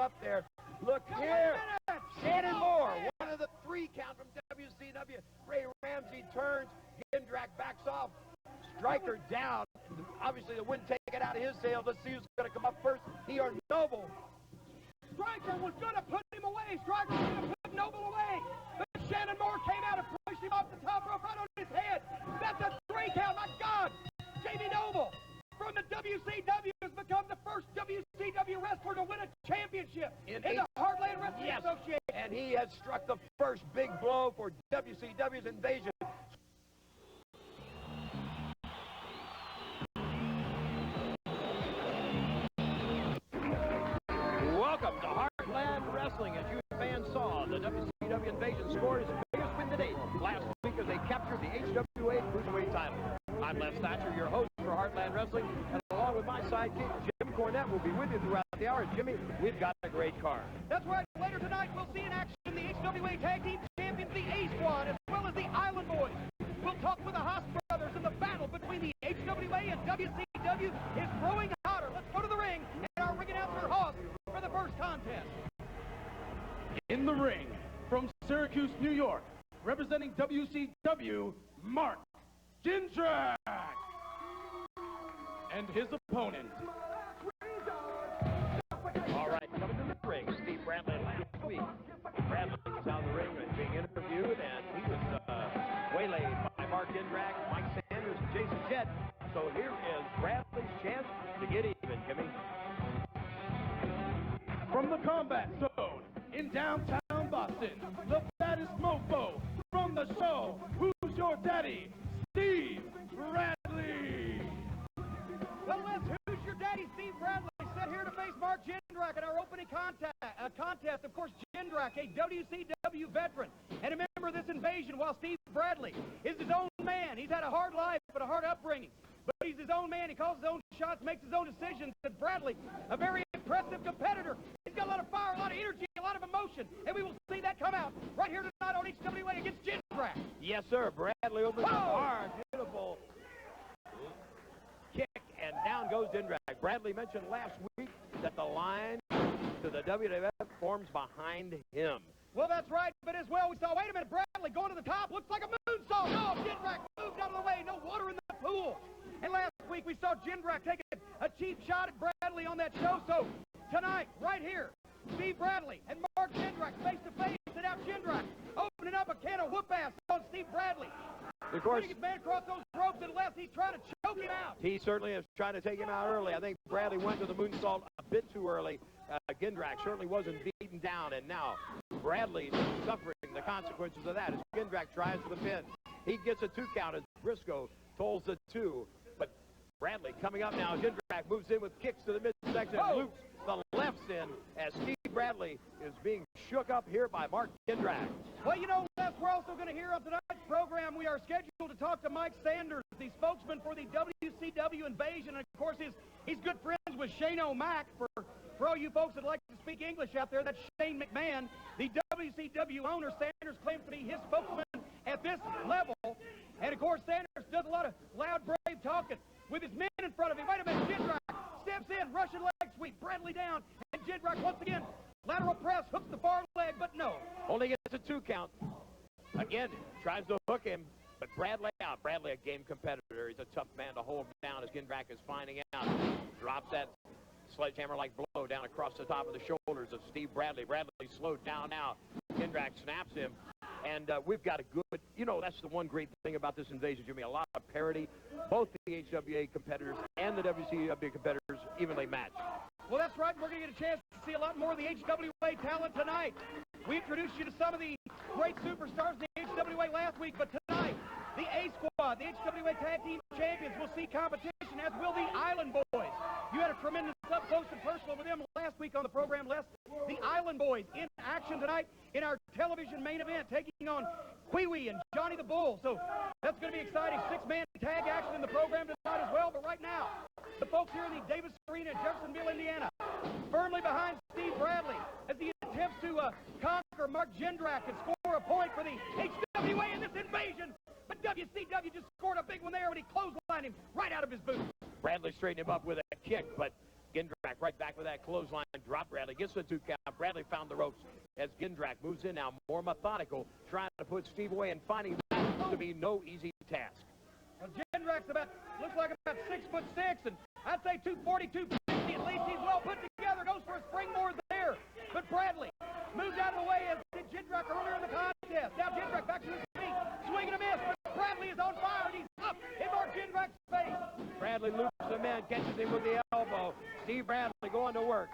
up there. Look here. Shannon Moore, one of the 3 count from WCW. Ray Ramsey turns. Jindrak backs off. Stryker down. Obviously, the wind taking it out of his sails. Let's see who's going to come up first. He or Knoble. Stryker was going to put him away. Stryker was going to put Knoble away. But Shannon Moore came out and pushed him off the top rope right on his head. That's a 3 count. My God. Jamie Knoble from the WCW has become the first WCW wrestler to win a championship in the Heartland Wrestling Association. And he has struck the first big blow for WCW's invasion. Welcome to Heartland Wrestling. As you fans saw, the WCW invasion scored its biggest win to date last week as they captured the HWA Cruiserweight title. I'm Les Thatcher, your host for Heartland Wrestling, and along with my sidekick, Jim Cornette, will be with you throughout the hour. Jimmy, we've got a great card. That's right. Later tonight, we'll see in action the HWA Tag Team Champions, the A Squad, as well as the Island Boys. We'll talk with the Haas Brothers, and the battle between the HWA and WCW is growing hotter. Let's go to the ring, and our ring announcer, Haas, for the first contest. In the ring, from Syracuse, New York, representing WCW, Mark Jindrak, and his opponent. All right, coming to the ring, Steve Bradley and Kwee. Bradley was out of the ring and being interviewed, and he was waylaid by Mark Jindrak, Mike Sanders, and Jason Jed. So here is Bradley's chance to get even, Jimmy. From the combat zone in downtown Boston, the baddest mofo from the show, Who's Your Daddy? Steve Bradley. Well, Les, who's your daddy? Steve Bradley set here to face Mark Jindrak in our opening contest. Of course, Jindrak, a WCW veteran and a member of this invasion, while Steve Bradley is his own man. He's had a hard life and a hard upbringing, but he's his own man. He calls his own shots, makes his own decisions. And Bradley, a very impressive competitor. He's got a lot of fire, a lot of energy, a lot of emotion, and we will see that come out right here tonight on HWA against Jindrak. Yes, sir. Bradley opens up hard. Beautiful kick, and down goes Jindrak. Bradley mentioned last week that the line to the WWF forms behind him. Well, that's right, but as well, we saw, wait a minute, Bradley going to the top, looks like a moonsault. No, Jindrak moved out of the way, no water in the pool. And last week, we saw Jindrak take a cheap shot at Bradley on that show, so tonight, right here, Steve Bradley and Mark Jindrak face-to-face, and now Jindrak opening up a can of whoop-ass on Steve Bradley. Of course, his man across those ropes, and Les, he's trying to choke him out. He certainly is trying to take him out early. I think Bradley went to the moonsault a bit too early. Jindrak certainly wasn't beaten down, and now Bradley is suffering the consequences of that as Jindrak tries for the pin. He gets a 2 count as Briscoe tolls the 2, but Bradley coming up now. Jindrak moves in with kicks to the midsection and loops the lefts in as Steve Bradley is being shook up here by Mark Jindrak. Well, you know, Les, we're also going to hear on tonight's program, we are scheduled to talk to Mike Sanders, the spokesman for the WCW invasion. And, of course, he's good friends with Shane O'Mac. For all you folks that like to speak English out there, that's Shane McMahon, the WCW owner. Sanders claims to be his spokesman at this level. And, of course, Sanders does a lot of loud, brave talking with his men in front of him. Wait a minute, Jindrak steps in, Russian leg sweep, Bradley down, and Jindrak once again, lateral press, hooks the far leg, but no. Only gets a 2 count. Again, tries to hook him, but Bradley out. Bradley, a game competitor. He's a tough man to hold down as Jindrak is finding out. Drops that sledgehammer-like blow down across the top of the shoulders of Steve Bradley. Bradley slowed down now. Jindrak snaps him. And we've got a good, you know, that's the one great thing about this invasion, Jimmy. A lot of parity. Both the HWA competitors and the WCW competitors evenly matched. Well, that's right. We're going to get a chance to see a lot more of the HWA talent tonight. We introduced you to some of the great superstars in the HWA last week, but tonight, the A Squad, the HWA Tag Team Champions, will see competition, as will the Island Boys. You had a tremendous up-close and personal with them last week on the program, Les. The Island Boys in action tonight in our television main event, taking on Kwee and Johnny the Bull. So that's going to be exciting. 6-man tag action in the program tonight as well. But right now, the folks here in the Davis Arena in Jeffersonville, Indiana, firmly behind Steve Bradley as he attempts to conquer Mark Jindrak and score a point for the HWA in this invasion. But WCW just scored a big one there when he clotheslined him right out of his boot. Bradley straightened him up with a kick, but Jindrak right back with that clothesline drop. Bradley gets the 2 count. Bradley found the ropes as Jindrak moves in now, more methodical, trying to put Steve away and finding that to be no easy task. Well, Jindrak's looks like about 6'6", and I'd say 240, 250 at least. He's well put together, goes for a springboard there. But Bradley moves out of the way as did Jindrak earlier in the contest. Now Jindrak back to his feet, swing and a miss, but Bradley is on fire, and he's up in Mark Jindrak's face. Bradley loops him in, catches him with the elbow. Steve Bradley going to work.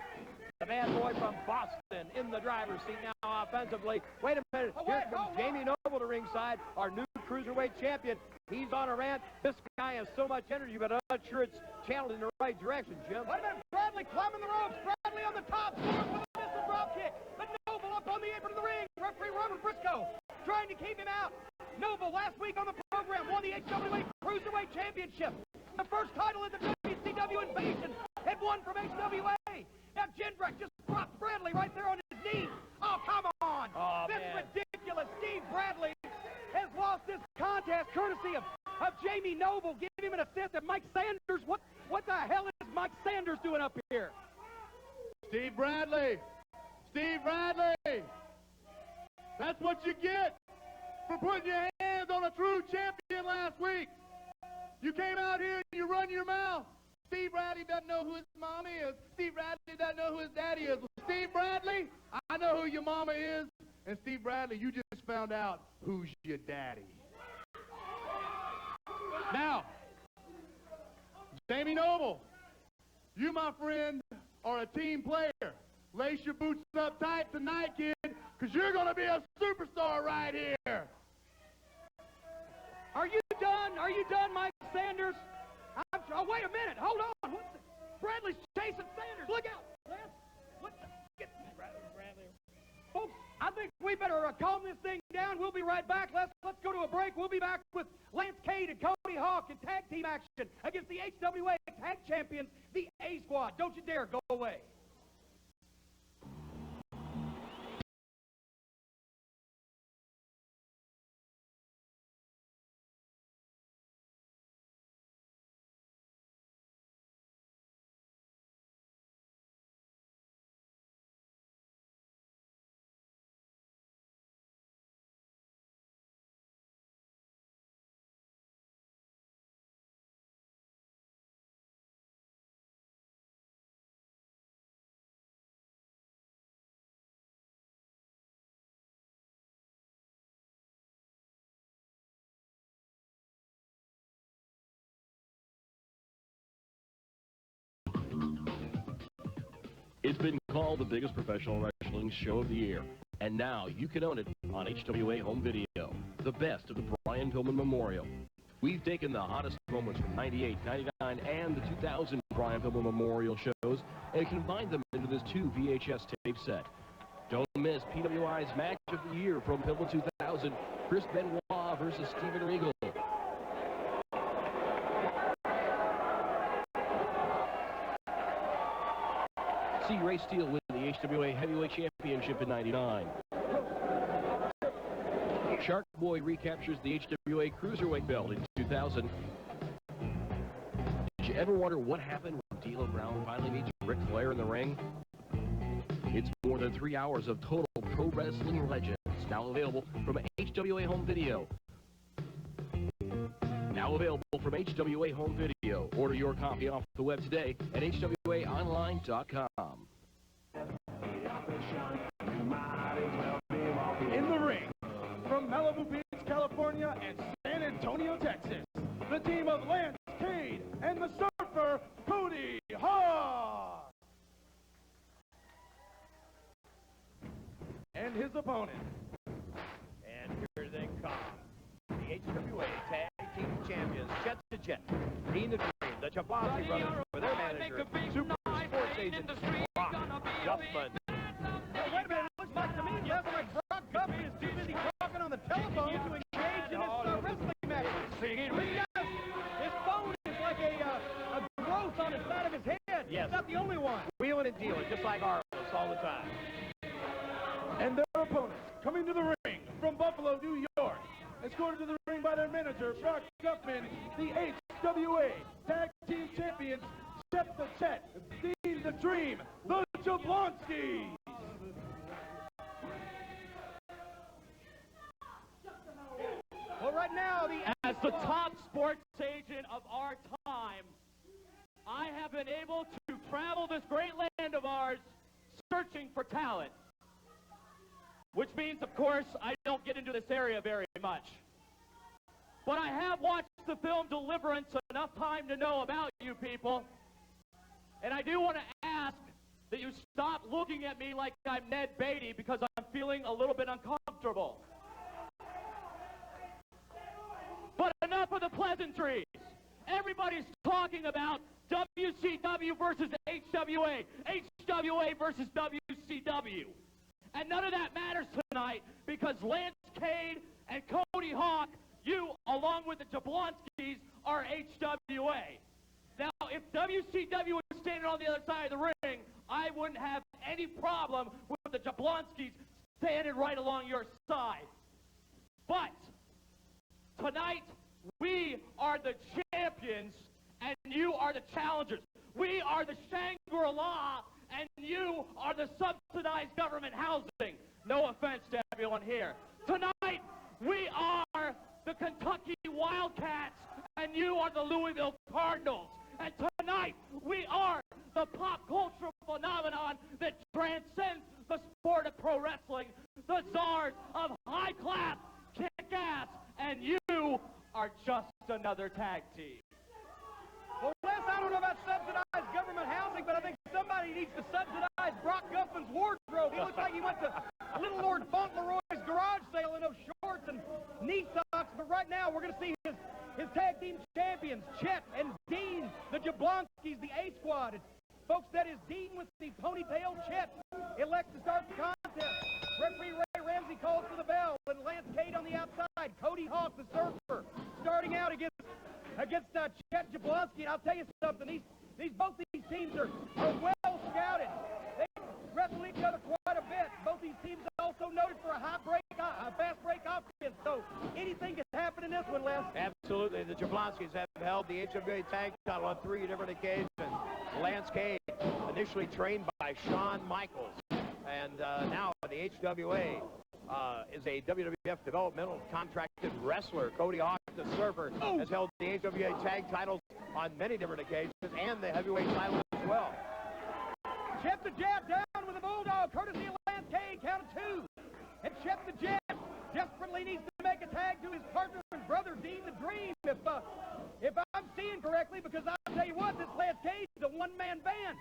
The bad boy from Boston in the driver's seat now offensively. Wait a minute. Here comes Jamie Knoble to ringside, our new cruiserweight champion. He's on a rant. This guy has so much energy, but I'm not sure it's channeled in the right direction, Jim. Wait a minute. Bradley climbing the ropes. Bradley on the top, scores with a missile drop kick. But Knoble up on the apron of the ring. Referee Robert Briscoe trying to keep him out. Knoble last week on the program won the HWA Cruiserweight Championship. The first title in the WCW Invasion had won from HWA. Now Jindrak just dropped Bradley right there on his knee. Oh, come on. Oh, this man. is ridiculous. Steve Bradley has lost this contest courtesy of Jamie Knoble. Give him an assist of Mike Sanders. What the hell is Mike Sanders doing up here? Steve Bradley. Steve Bradley. That's what you get for putting your hands on a true champion last week. You came out here and you run your mouth. Steve Bradley doesn't know who his mama is. Steve Bradley doesn't know who his daddy is. Well, Steve Bradley, I know who your mama is. And Steve Bradley, you just found out who's your daddy. Now, Jamie Knoble, you, my friend, are a team player. Lace your boots up tight tonight, kid, because you're going to be a superstar right here. Are you done? Are you done, Mike Sanders? Oh, wait a minute. Hold on. Bradley's chasing Sanders. Look out. Lance, get Bradley. Folks, I think we better calm this thing down. We'll be right back. Let's go to a break. We'll be back with Lance Cade and Cody Hawk in tag team action against the HWA Tag Champions, the A Squad. Don't you dare go away. It's been called the biggest professional wrestling show of the year, and now you can own it on HWA Home Video, the best of the Brian Pillman Memorial. We've taken the hottest moments from 98, 99, and the 2000 Brian Pillman Memorial shows and combined them into this 2 VHS tape set. Don't miss PWI's Match of the Year from Pillman 2000, Chris Benoit versus Steven Regal. See Ray Steele win the HWA Heavyweight Championship in '99. Shark Boy recaptures the HWA Cruiserweight belt in 2000. Did you ever wonder what happened when D'Lo Brown finally meets Ric Flair in the ring? It's more than 3 hours of total pro wrestling legends, now available from HWA Home Video. Now available from HWA Home Video. Order your copy off the web today at HWAOnline.com. In the ring, from Malibu Beach, California, and San Antonio, Texas, the team of Lance Cade and the Surfer, Cody Hawk. And his opponent. And here they come. The HWA Tag Team Champions, Jet to Jet, Dean the Dream, the Jabroni Brothers, with their manager, Super Sports Agent, Rock, Gustman. Wait a minute. It looks like to me Brock Gustman is too busy talking on the telephone to engage in this wrestling match. His phone is like a growth on the side of his head. Yes. He's not the only one. Wheeling and dealing, just like ours all the time. And their opponents coming to the ring from Buffalo, New York, escorted to the ring by their manager, Brock Gustman, the HWA Tag Team Champions, Jet to Jet, Dean the Dream, the Jablonskis. Well, right now, as the top sports agent of our time, I have been able to travel this great land of ours searching for talent. Which means, of course, I don't get into this area very much. But I have watched the film Deliverance enough time to know about you people. And I do want to ask that you stop looking at me like I'm Ned Beatty because I'm feeling a little bit uncomfortable. But enough of the pleasantries. Everybody's talking about WCW versus HWA, HWA versus WCW. And none of that matters tonight because Lance Cade and Cody Hawk, you, along with the Jablonskis, are HWA. Now, if WCW was standing on the other side of the ring, I wouldn't have any problem with the Jablonskis standing right along your side. But tonight, we are the champions, and you are the challengers. We are the Shangri-La, and you are the subsidized government housing. No offense to everyone here. Tonight, we are the Kentucky Wildcats, and you are the Louisville Cardinals. And tonight, we are the pop cultural phenomenon that transcends the sport of pro wrestling, the czars of high class, kick-ass, and you are just another tag team. Well, Les, I don't know about subsidized government housing, but I think somebody needs to subsidize Brock Gustman's wardrobe. He looks like he went to Little Lord Fauntleroy's garage sale in those shorts and knee socks. But right now, we're going to see his tag team champions, Chet and Dean, the Jablonskis, the A Squad. And folks, that is Dean with the ponytail. Chet elects to start the contest. Referee Ray Ramsey calls for the bell, and Lance Cade on the outside. Cody Hawk, the surfer, starting out against Chet Jablonski. And I'll tell you something, both these teams are well scouted. They wrestle each other quite a bit. Both these teams are also noted for a fast break offense. So anything can happen in this one, Les. Absolutely. The Jablonskis have held the HWA tag title on 3 different occasions. Lance Cade, initially trained by Shawn Michaels, and now the HWA is a WWF developmental contracted wrestler. Cody Hawk, the surfer, has held the HWA tag titles on many different occasions and the heavyweight title as well. Chet the Jab down with a bulldog, courtesy of Lance Cade, count of 2. And Chet the Jab desperately needs to make a tag to his partner and brother, Dean the Dream, if I'm seeing correctly, because I'll tell you what, this Lance Cade is a one-man band.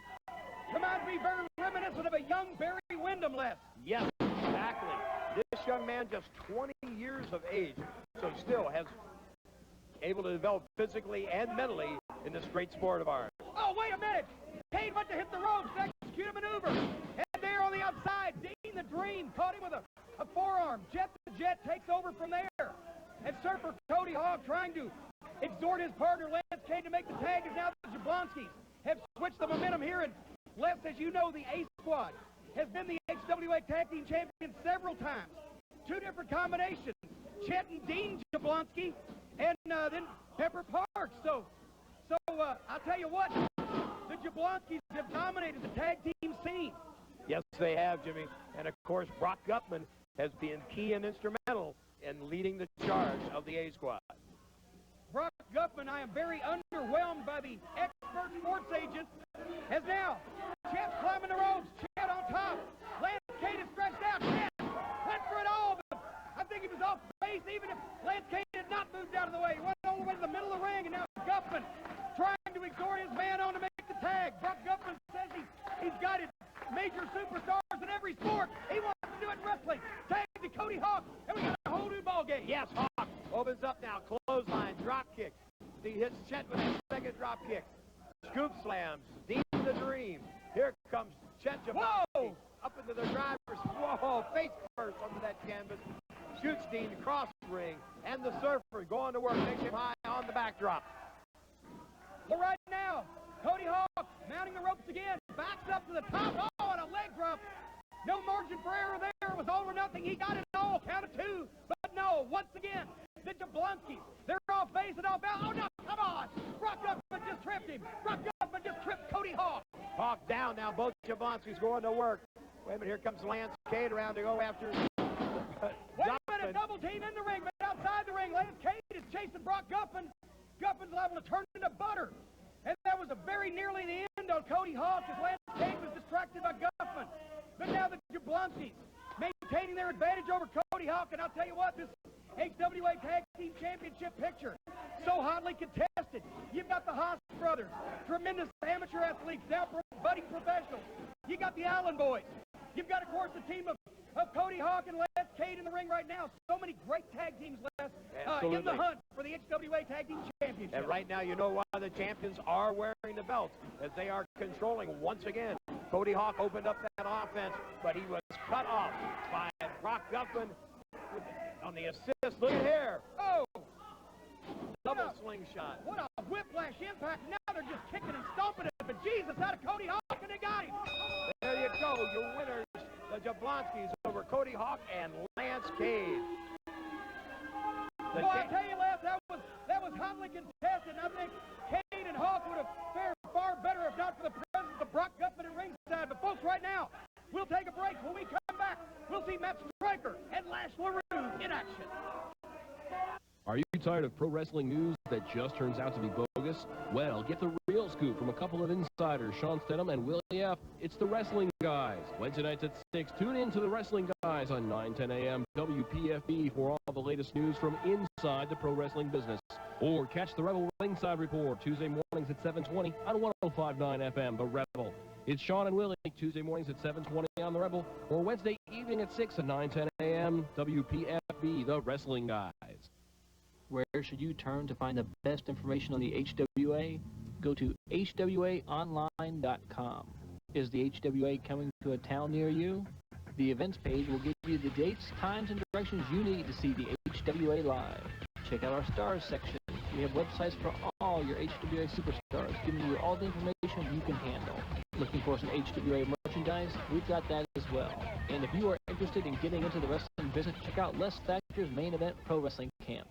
Reminds me very reminiscent of a young Barry Windham, Les. Yes, exactly. This young man, just 20 years of age, so still has able to develop physically and mentally in this great sport of ours. Oh, wait a minute. Cade went to hit the ropes to execute a maneuver. And there on the outside, Dean the Dream caught him with a forearm. Jet the Jet takes over from there. And surfer Cody Hawk trying to exhort his partner, Lance Cade, to make the tag, as now the Jablonskis have switched the momentum here. And Les, as you know, the A Squad has been the HWA Tag Team Champion several times. 2 different combinations, Chet and Dean Jablonski, and then Pepper Parks. So I'll tell you what, the Jablonskis have dominated the tag team scene. Yes, they have, Jimmy. And, of course, Brock Gustman has been key and instrumental in leading the charge of the A Squad. Brock Gustman, I am very underwhelmed by the expert sports agent, as now Chet climbing the ropes, Chet on top. Lance Cade is stretched out. Chet went for it all, but I think he was off base even if Lance Cade had not moved out of the way. He went all the way to the middle of the ring, and now Gustman trying to exhort his man on to make the tag. Brock Gustman says he's got his major superstars in every sport. He wants to do it in wrestling. Tag to Cody Hawk, and we got a whole new ball game. Yes, Hawk opens up now. Clothesline, drop kick. He hits Chet with a second drop kick. Scoop slams. Dean the Dream. Here comes Chet Jablonski up into the driver's. Whoa, face first onto that canvas. Shoots Dean across the ring. And the surfer going to work. Makes him high on the backdrop. Well, right now, Cody Hawk mounting the ropes again. Backs up to the top. Oh, and a leg drop. No margin for error there. It was all or nothing. He got it all. Count of 2. But no, once again, the Jablonskis, they're off base and off balance. Oh, no, come on. Brock Gustman just tripped him. Brock Gustman just tripped Cody Hawk. Hawk down now. Both Jablonski's going to work. Wait a minute, here comes Lance Cade around to go after. Wait a minute, double team in the ring, but outside the ring, Lance Cade is chasing Brock Gustman. Gustman's liable to turn into butter. And that was a very nearly the end on Cody Hawk as Lance Cade was distracted by Gustman. But now the Jablonskis maintaining their advantage over Cody Hawk. And I'll tell you what, this HWA Tag Team Championship picture, so hotly contested. You've got the Haas Brothers, tremendous amateur athletes, now budding professionals. You got the Allen Boys. You've got, of course, the team of Cody Hawk and Lance Cade in the ring right now. So many great tag teams left in the hunt for the HWA Tag Team Championship. And right now, you know why the champions are wearing the belts, as they are controlling once again. Cody Hawk opened up that offense, but he was cut off by Brock Gustman on the assist. Look at here. Oh! Double slingshot. What a whiplash impact. Now they're just kicking and stomping it. But Jesus, out of Cody Hawk, and they got him. There you go. Your winners, the Jablonskis over Cody Hawk and Lance Cade. Well, I tell you, Les, that was hotly contested. And I think Cade and Hawk would have fared far better if not for the presence of Brock Gustman at ringside. But folks, right now, we'll take a break. When we come back, we'll see Matt Stryker and Lash LeRoux in action. Are you tired of pro wrestling news that just turns out to be bogus? Well, get the real scoop from a couple of insiders, Sean Stedham and Willie F. It's the Wrestling Guys. Wednesday nights at 6. Tune in to the Wrestling Guys on 9:10 a.m. WPFB for all the latest news from inside the pro wrestling business. Or catch the Rebel Ringside Report Tuesday mornings at 7:20 on 105.9 FM, The Rebel. It's Sean and Willie, Tuesday mornings at 7:20 on The Rebel, or Wednesday evening at 6 and 9:10 a.m. WPFB, The Wrestling Guys. Where should you turn to find the best information on the HWA? Go to HWAonline.com. Is the HWA coming to a town near you? The events page will give you the dates, times, and directions you need to see the HWA live. Check out our stars section. We have websites for all your HWA superstars, giving you all the information you can handle. Looking for some HWA merchandise? We've got that as well. And if you are interested in getting into the wrestling business, check out Les Thatcher's Main Event Pro Wrestling Camp.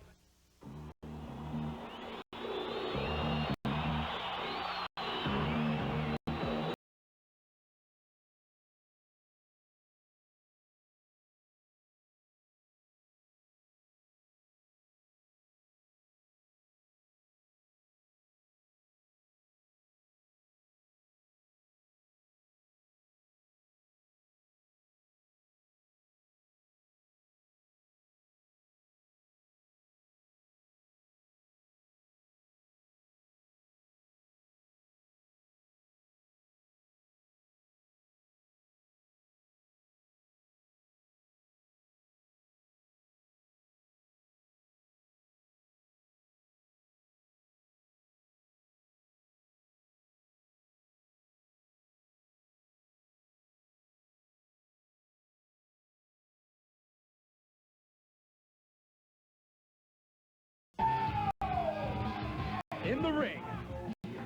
In the ring,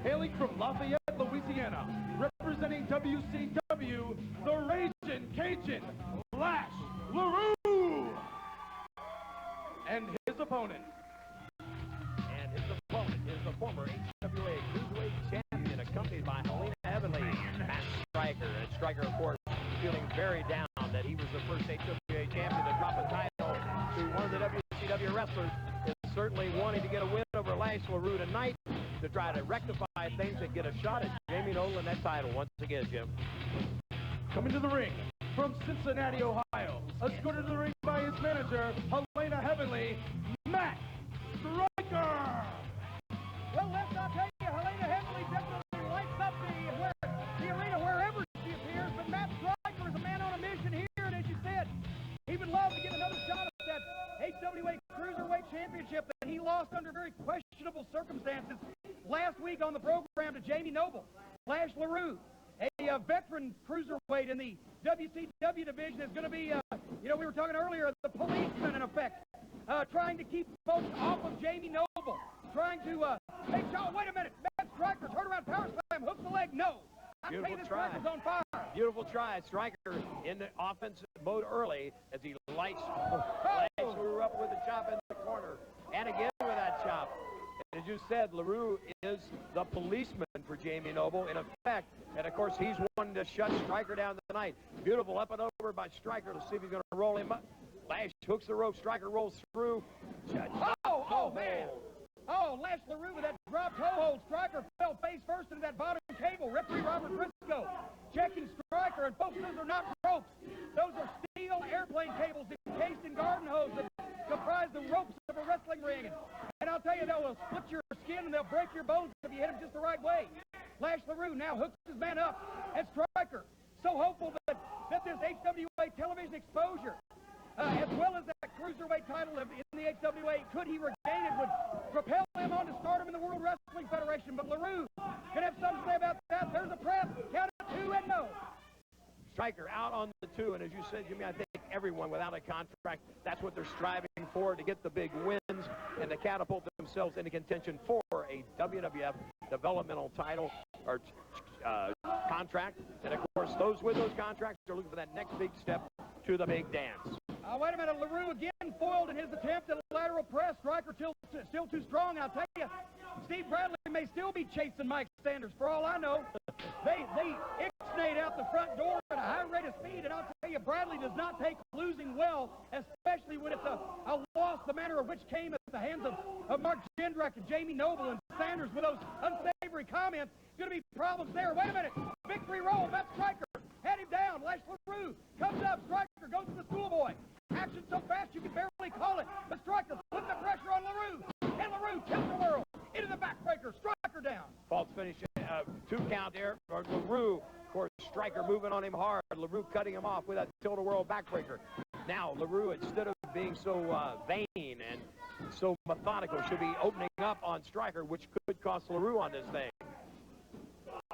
hailing from Lafayette, Louisiana, representing WCW, the Raging Cajun, Lash LeRoux, and his opponent. And his opponent is the former HWA Cruiserweight Champion, accompanied by Helena Heavenly, Matt Stryker. And Stryker, of course, feeling very down that he was the first HWA Champion to drop a title to one of the WCW wrestlers. Is certainly wanting to get a win over Lash LeRoux tonight to try to rectify things and get a shot at Jamie Knoble and that title once again, Jim. Coming to the ring from Cincinnati, Ohio, escorted to the ring by his manager, Helena Heavenly, Matt Stryker. Well, let's not tell you, Helena Heavenly definitely lights up the arena wherever she appears, but Matt Stryker is a man on a mission here, and as you said, he would love to get another shot at that HWA Cruiserweight Championship that he lost under very questionable circumstances last week on the program to Jamie Knoble. Lash LeRoux, a veteran cruiserweight in the WCW division, is going to be, we were talking earlier, the policeman in effect, trying to keep folks off of Jamie Knoble, trying to, hey, John, wait a minute, Matt Stryker, turn around, power slam, hook the leg, no. I tell you, this Stryker's on fire. Beautiful try. Stryker in the offensive mode early as he lights Lash LeRoux up with a chop in the corner. And again with that chop. And as you said, LeRoux is the policeman for Jamie Knoble, in effect. And, of course, he's one to shut Stryker down tonight. Beautiful up and over by Stryker to see if he's going to roll him up. Lash hooks the rope. Stryker rolls through. Oh, man. Oh, Lash LeRoux with that drop toe hold. Stryker fell face first into that bottom cable. Referee Robert Briscoe checking Stryker. And, folks, those are not ropes. Those are steel airplane cables encased in garden hose that comprise the ropes of a wrestling ring. And I'll tell you, they'll split your skin and they'll break your bones if you hit them just the right way. Lash LeRoux now hooks his man up. And Stryker, so hopeful that this HWA television exposure, as well as that cruiserweight title in the HWA, could he regain it, would propel him on to stardom in the World Wrestling Federation. But LeRoux could have something to say about that. There's a press. Count it 2 and no. Stryker out on the 2, and as you said, Jimmy, I think everyone without a contract, that's what they're striving for, to get the big wins and to catapult themselves into contention for a WWF developmental title or contract. And, of course, those with those contracts are looking for that next big step to the big dance. Wait a minute. LeRoux again foiled in his attempt at a lateral press. Stryker still too strong. I'll tell you, Steve Bradley may still be chasing Mike Sanders. For all I know, they ixnayed out the front door at a high rate of speed. And I'll tell you, Bradley does not take losing well, especially when it's a loss, the manner of which came at the hands of Mark Jindrak and Jamie Knoble and Sanders with those unsavory comments. Going to be problems there. Wait a minute. Victory roll. That's Stryker. Head him down. Lash LeRoux comes up. Stryker goes to the schoolboy. Action so fast you can barely call it. But Stryker putting the pressure on LeRoux. And LeRoux tilts the world into the backbreaker. Stryker down. False finish. 2 count there for LeRoux. Of course, Stryker moving on him hard. LeRoux cutting him off with that tilt-a-whirl backbreaker. Now, LeRoux, instead of being so vain and so methodical, should be opening up on Stryker, which could cost LeRoux on this thing.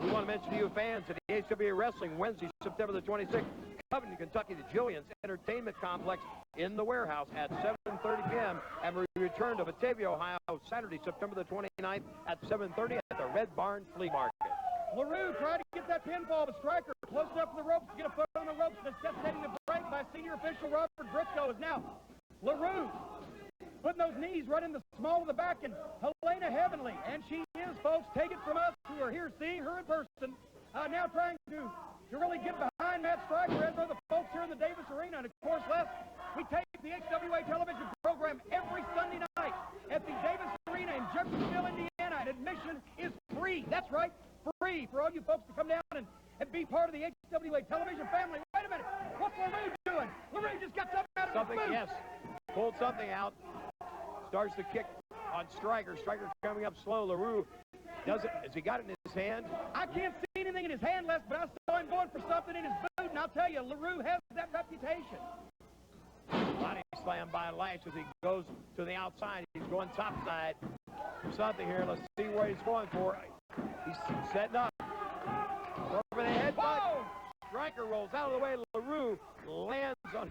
We want to mention to you fans that the HWA Wrestling Wednesday, September the 26th, Covington, Kentucky, the Jillian's Entertainment Complex in the warehouse at 7:30 p.m. And we return to Batavia, Ohio, Saturday, September the 29th at 7:30 at the Red Barn Flea Market. LeRoux tried to get that pinfall, but Stryker close enough to the ropes to get a foot on the ropes, necessitating the break by senior official Robert Briscoe. Is now LeRoux putting those knees right in the small of the back, and Helena Heavenly, and she is, folks, take it from us who are here seeing her in person, now trying to really get behind Matt Stryker, as are the folks here in the Davis Arena. And of course, Les, we tape the HWA television program every Sunday night at the Davis Arena in Jeffersonville, Indiana, and admission is free. That's right, free for all you folks to come down and be part of the HWA television family. Wait a minute, what's LeRoux doing? LeRoux just got something out of his boot. Yes, pulled something out. Starts to kick on Stryker. Stryker coming up slow. LeRoux does it. Has he got it in his hand? I can't see anything in his hand, Les, but I saw him going for something in his boot, and I'll tell you, LeRoux has that reputation. Body slam by Lash as he goes to the outside. He's going topside for something here. Let's see where he's going for. He's setting up. Over the headbutt. Stryker rolls out of the way. LeRoux lands on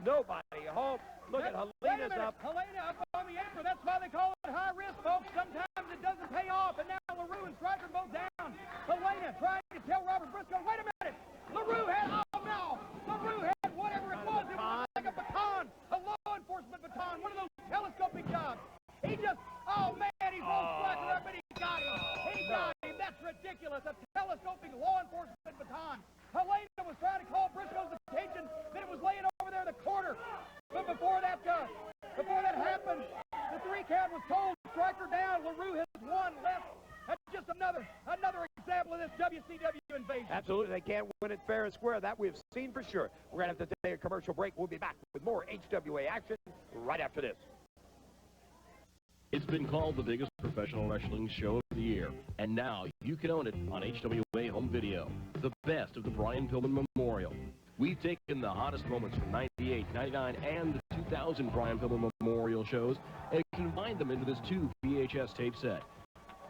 nobody. Home. Look at Helena's up. Helena up on the apron. That's why they call it high risk, folks. Sometimes it doesn't pay off. And now LeRoux and Stryker both down. Helena trying to tell Robert Briscoe, wait a minute. LeRoux had, oh no. LeRoux had whatever it was. It was like a baton, a law enforcement baton, one of those telescoping jobs. He just, oh man, he rolled Stryker up and he got him. He got him. That's ridiculous. A telescoping law enforcement baton. Helena was trying to call Briscoe's attention that it was laying over there in the corner. But before that happened, the 3 count was told. Stryker down. LeRoux has won. Left. That's just another example of this WCW invasion. Absolutely. They can't win it fair and square. That we've seen for sure. We're going to have to take a commercial break. We'll be back with more HWA action right after this. It's been called the biggest professional wrestling show of the year, and now you can own it on HWA Home Video, the best of the Brian Pillman Memorial. We've taken the hottest moments from 98, 99, and the 2000 Brian Pillman Memorial shows and combined them into this 2 VHS tape set.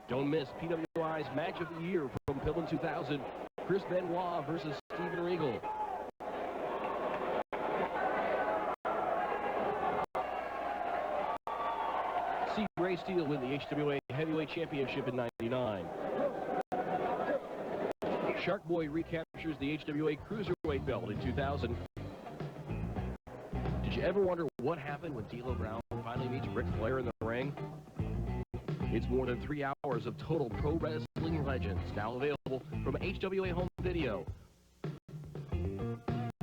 Don't miss PWI's Match of the Year from Pillman 2000, Chris Benoit versus Steven Regal. See Ray Steele win the HWA Heavyweight Championship in '99. Shark Boy recaptures the HWA Cruiserweight belt in 2000. Did you ever wonder what happened when D'Lo Brown finally meets Ric Flair in the ring? It's more than 3 hours of total pro wrestling legends, now available from HWA Home Video.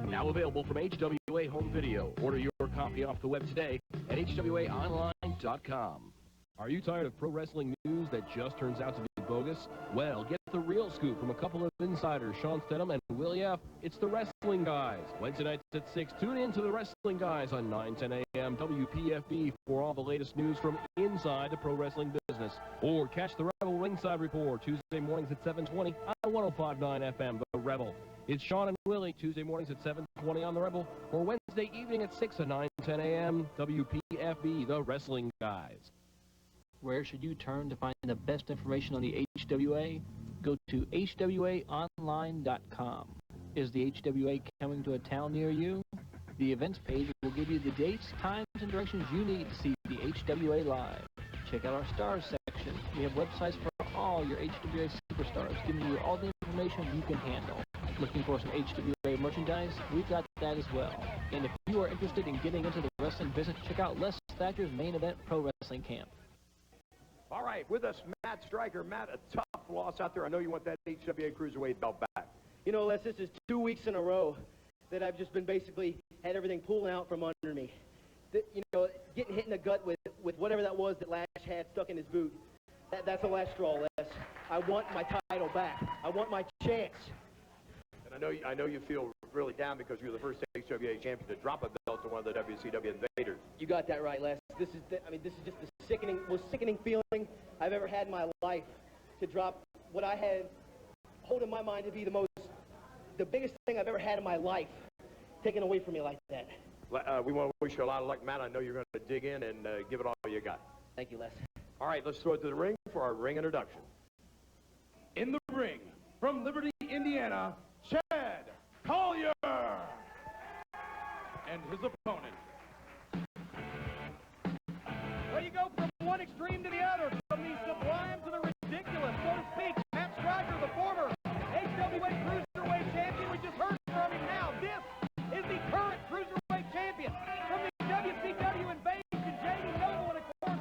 Now available from HWA Home Video. Order your copy off the web today at HWAonline.com. Are you tired of pro wrestling news that just turns out to be bogus? Well, get the real scoop from a couple of insiders, Sean Stedham and Willie F. It's the Wrestling Guys. Wednesday nights at 6. Tune in to the Wrestling Guys on 9:10 a.m. WPFB for all the latest news from inside the pro wrestling business. Or catch the Rebel Ringside Report Tuesday mornings at 7:20 on 105.9 FM, The Rebel. It's Sean and Willie Tuesday mornings at 7:20 on The Rebel, or Wednesday evening at 6 at 9:10 a.m. WPFB, The Wrestling Guys. Where should you turn to find the best information on the HWA? Go to HWAonline.com. Is the HWA coming to a town near you? The events page will give you the dates, times, and directions you need to see the HWA live. Check out our stars section. We have websites for all your HWA superstars, giving you all the information you can handle. Looking for some HWA merchandise? We've got that as well. And if you are interested in getting into the wrestling business, check out Les Thatcher's Main Event Pro Wrestling Camp. All right, with us, Matt Stryker. Matt, a tough loss out there. I know you want that HWA Cruiserweight belt back. You know, Les, this is 2 weeks in a row that I've just been basically had everything pulling out from under me. You know, getting hit in the gut with whatever that was that Lash had stuck in his boot. That's the last straw, Les. I want my title back. I want my chance. And I know you feel really down because you're the first HWA champion to drop a belt to one of the WCW invaders. You got that right, Les. This is just the most sickening feeling I've ever had in my life, to drop what I had hold in my mind to be the biggest thing I've ever had in my life, taken away from me like that. We want to wish you a lot of luck, Matt. I know you're going to dig in and give it all you got. Thank you, Les. All right, let's throw it to the ring for our ring introduction. In the ring, from Liberty, Indiana, Jed Collier and his opponent. Well, you go from one extreme to the other, from the sublime to the ridiculous, so to speak. Matt Stryker, the former HWA Cruiserweight champion. We just heard from him now. This is the current Cruiserweight champion. From the WCW invasion, Jed Dean Jabroni, and of course,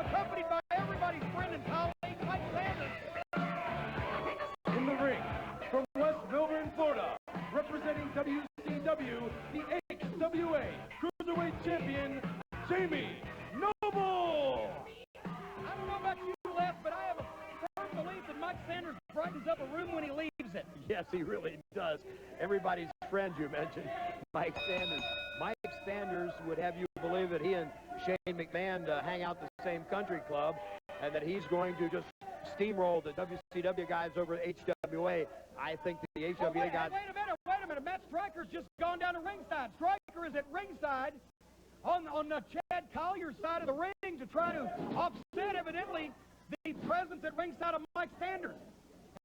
accompanied by everybody's friend and colleague, Mike Sanders. In the ring, from West Melbourne, Florida, representing WCW, the HWA Cruiserweight champion, Jamie Knoble. I don't know about you, Les, but I have a firm belief that Mike Sanders brightens up a room when he leaves it. Yes, he really does. Everybody's friend you mentioned, Mike Sanders. Mike Sanders would have you believe that he and Shane McMahon hang out the same country club, and that he's going to just steamroll the WCW guys over at HWA. I think the HWA guys... Wait a minute. Matt Stryker's just gone down to ringside. Stryker is at ringside on the Chad Collier's side of the ring to try to offset, evidently, the presence at ringside of Mike Sanders.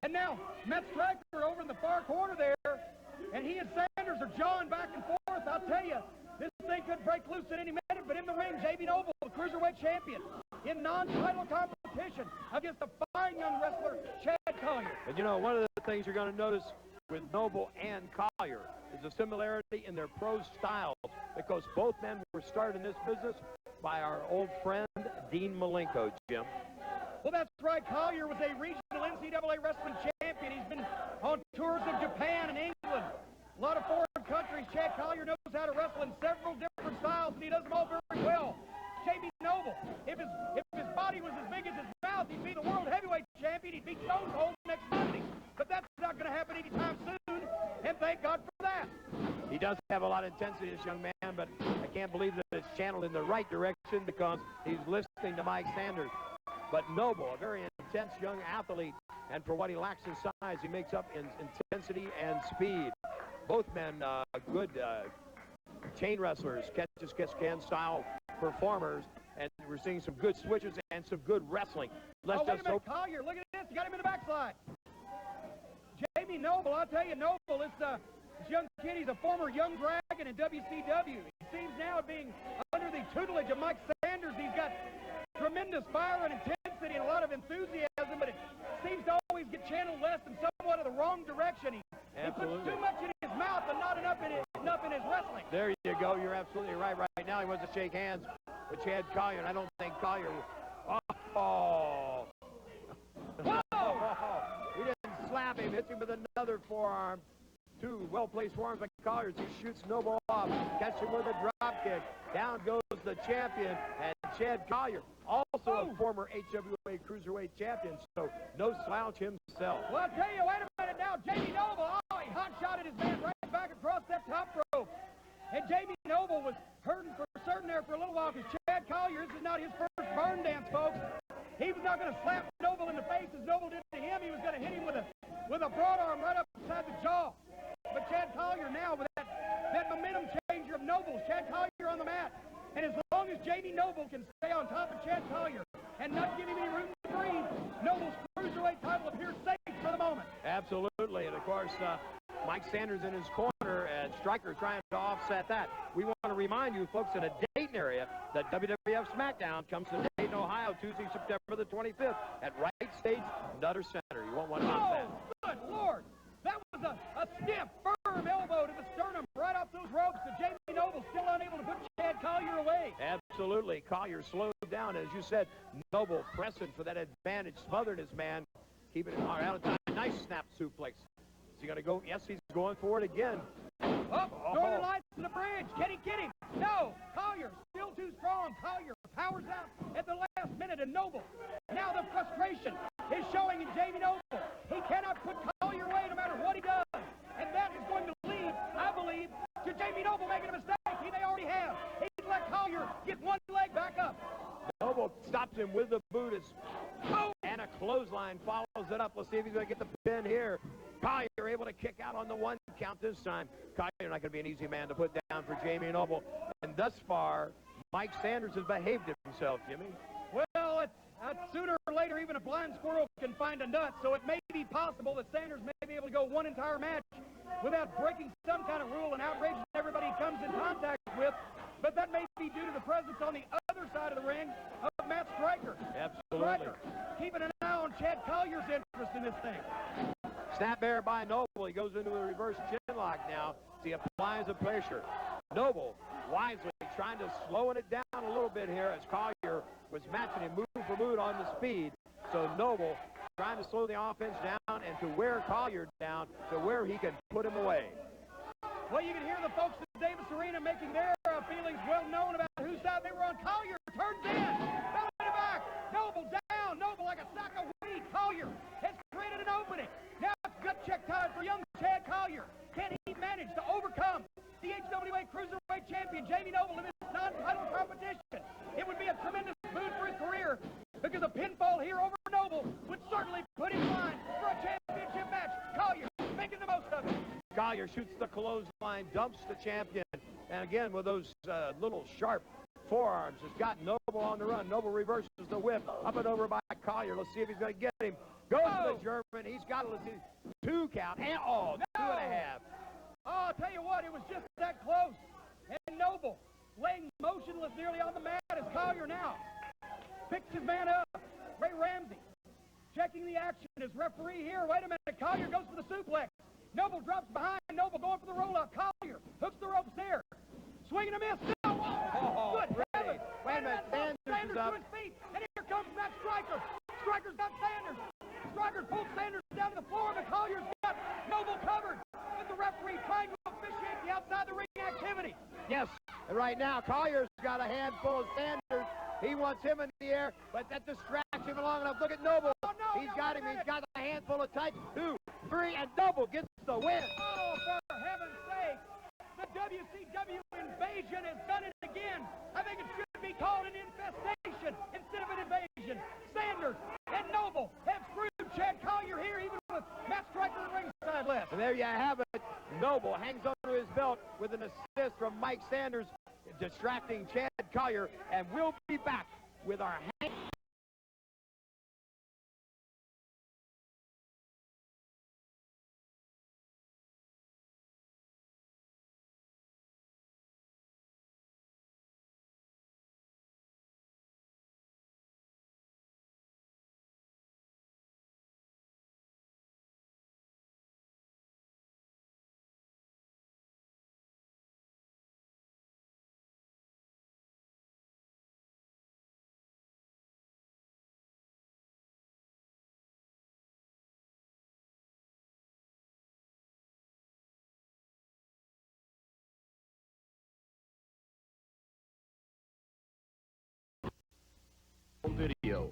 And now, Matt Stryker over in the far corner there, and he and Sanders are jawing back and forth. I'll tell you, this thing could break loose at any minute, but in the ring, Jamie Knoble, the Cruiserweight champion, in non-title competition against the fine young wrestler, Chad Collier. And you know, one of the things you're going to notice with Knoble and Collier is a similarity in their pro styles, because both men were started in this business by our old friend, Dean Malenko, Jim. Well, that's right. Collier was a regional NCAA wrestling champion. He's been on tours of Japan and England, a lot of foreign countries. Chad Collier knows how to wrestle in several different styles, and he does them all very well. Jamie Knoble, if his body was as big as his mouth, he'd be the world heavyweight champion. He'd beat Stone Cold next Monday. But that's not going to happen anytime soon, and thank God for that. He does have a lot of intensity, this young man, but I can't believe that it's channeled in the right direction because he's listening to Mike Sanders. But Knoble, a very intense young athlete, and for what he lacks in size, he makes up in intensity and speed. Both men good chain wrestlers, catch-as-catch-can style performers, and we're seeing some good switches and some good wrestling. Let's wait a minute, Collier, look at this. You got him in the backslide. Jamie Knoble, I'll tell you, Knoble is this young kid. He's a former young dragon in WCW. He seems now being under the tutelage of Mike Sanders. He's got tremendous fire and intensity and a lot of enthusiasm, but it seems to always get channeled less in somewhat of the wrong direction. He puts too much in his mouth and not enough in his wrestling. There you go. You're absolutely right. Right now he wants to shake hands with Chad Collier, and I don't think Collier... Oh! hits him with another forearm. Two well-placed forearms by Collier. He shoots Knoble off. Catch him with a drop kick. Down goes the champion, and Jed Collier, also a former HWA Cruiserweight champion, so no slouch himself. Well, I'll tell you, wait a minute now. Jamie Knoble, he hot-shotted his man right back across that top rope. And Jamie Knoble was hurting for certain there for a little while because Chad Collier, this is not his first burn dance, folks. He was not going to slap Knoble in the face as Knoble did to him. He was going to hit him with a broad arm right up inside the jaw. But Chad Collier now, with that momentum changer of Knoble, Chad Collier on the mat. And as long as Jamie Knoble can stay on top of Chad Collier and not give him any room to breathe, Noble's Cruiserweight title appears safe for the moment. Absolutely. And, of course, Mike Sanders in his corner and Stryker trying to offset that. We want to remind you, folks, in a Dayton area, that WWF SmackDown comes to Dayton, Ohio, Tuesday, September the 25th at Wright Stage Nutter Center. You won't want to miss that. Good Lord. That was a stiff, firm elbow to the sternum right off those ropes. And Jamie Knoble still unable to put Chad Collier away. Absolutely. Collier slowed down. As you said, Knoble pressing for that advantage, smothered his man, keeping him out of time. Nice snap suplex. Is he going to go? Yes, he's going for it again. Up, Northern Lights to the bridge. Can he get him? No. Collier still too strong. Collier powers out at the last minute, and Knoble. Now the frustration is showing in Jamie Knoble. He cannot put Collier away no matter what he does. And that is going to lead, I believe, to Jamie Knoble making a mistake he may already have. He's let Collier get one leg back up. Knoble stops him with the boot. And a clothesline follows it up. Let's see if he's going to get the pin here. Collier able to kick out on the one count this time. Collier not going to be an easy man to put down for Jamie Knoble. And thus far, Mike Sanders has behaved himself, Jimmy. Well, sooner or later, even a blind squirrel can find a nut, so it may be possible that Sanders may be able to go one entire match without breaking some kind of rule and outraging everybody he comes in contact with. But that may be due to the presence on the other side of the ring of Matt Stryker. Absolutely. Stryker keeping an eye on Chad Collier's interest in this thing. Snap bear by Knoble. He goes into a reverse chin lock now. He applies the pressure. Knoble wisely trying to slow it down a little bit here as Collier was matching him move for move on the speed. So Knoble trying to slow the offense down and to wear Collier down to where he can put him away. Well, you can hear the folks at Davis Arena making their feelings well known about whose side they were on. Collier turns in, belly to back, Knoble down, Knoble like a sack of wheat. Collier has created an opening. Now it's gut check time for young Chad Collier. Can he manage to overcome the HWA Cruiserweight Champion Jamie Knoble in this non-title competition? It would be a tremendous boon for his career because a pinfall here over Knoble would certainly put him in line for a championship match. Collier making the most of it. Collier shoots the clothesline, dumps the champion, and again with those little sharp forearms, has got Knoble on the run. Knoble reverses the whip, up and over by Collier. Let's see if he's going to get him. Goes to the German. He's got it. Let's see. 2 count. And no. 2.5. Oh, I'll tell you what, it was just that close. And Knoble laying motionless nearly on the mat as Collier now picks his man up. Ray Ramsey checking the action as referee here. Wait a minute. Collier goes for the suplex. Knoble drops behind. Knoble going for the roll-up. Collier hooks the ropes there. Swing and a miss. No. Good heavens. Wait a minute. Sanders is up. To his feet. And here comes Matt Stryker. Stryker's got Sanders. Stryker pulls Sanders down to the floor, but Collier's got Knoble covered. With the referee trying to officiate the outside the ring activity. Yes. And right now, Collier's got a handful of Sanders. He wants him in the air, but that distracts him long enough. Look at Knoble. Oh, no, He's got him. He's got a handful of tight. 2, 3, and Knoble gets the win. Oh, for heaven's sake. The WCW invasion has done it again. I think it should be called an infestation instead of an invasion. Sanders and Knoble have screwed Chad Collier here, even with Matt Stryker at ringside left. And there you have it. Knoble hangs onto his belt with an assist from Mike Sanders, distracting Chad Collier, and we'll be back with our